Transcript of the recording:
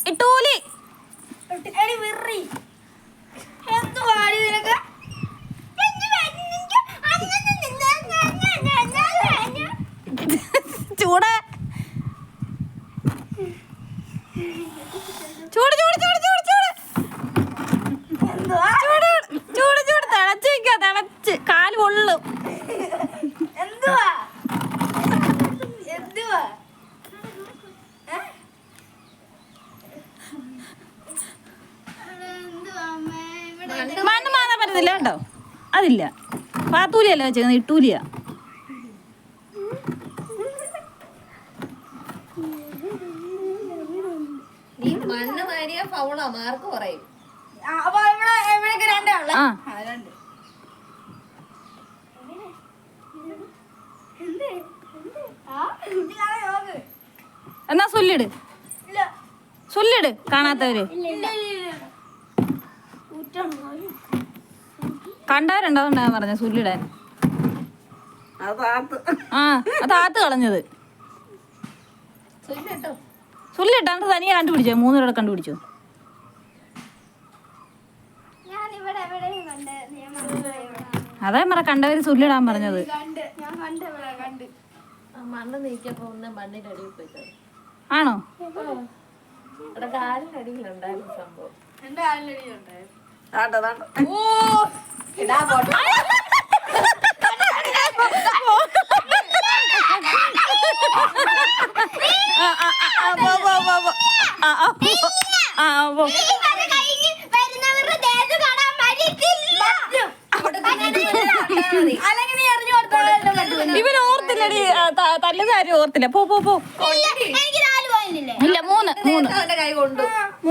ഇട്ടൂലി ചൂട് ചൂട് ചൂട് ചൂട് ചൂട് ചൂട് ചൂട് ചൂട് തിളച്ച് നിൽക്കുക തിളച്ച് കാല് പൊള്ളും മണ്ണ് മാറാൻ പറ്റത്തില്ല കേട്ടോ അതില്ല പാത്തൂലിയല്ല വെച്ചേക്കുന്നത് ഇട്ടൂലിയാ മണ്ണ് മാരിയ ഫൗളാ മാർക്ക് പറയും എന്നാ സുല്ലിട് സുല്ലിട് കാണാത്തവര് കണ്ടവരുണ്ടാവുണ്ടാ പറഞ്ഞ സുല്ലിടാൻ ആ അതാത്ത് കളഞ്ഞത് സുല്ലിട്ടാണ്ട് തനിയെ കണ്ടുപിടിച്ചോ 3 പേരുടെ കണ്ടുപിടിച്ചോ അതേ മറ കണ്ടവര് സുല്ലിടാൻ പറഞ്ഞത് മണ്ണ് നീക്കിയപ്പോ ഒന്ന് മണ്ണിന്റെ അടിയിൽ പോയി ആണോ കാലിനടിയിലുണ്ടായിരുന്നു സംഭവം എന്റെ കാലിനടിയിലുണ്ടായിരുന്നു ഇവൻ ഓർത്തില്ലടി തല്ലുന്ന കാര്യം ഓർത്തില്ല പോ പോ പോ ഇല്ല 3 കൈ കൊണ്ടു 3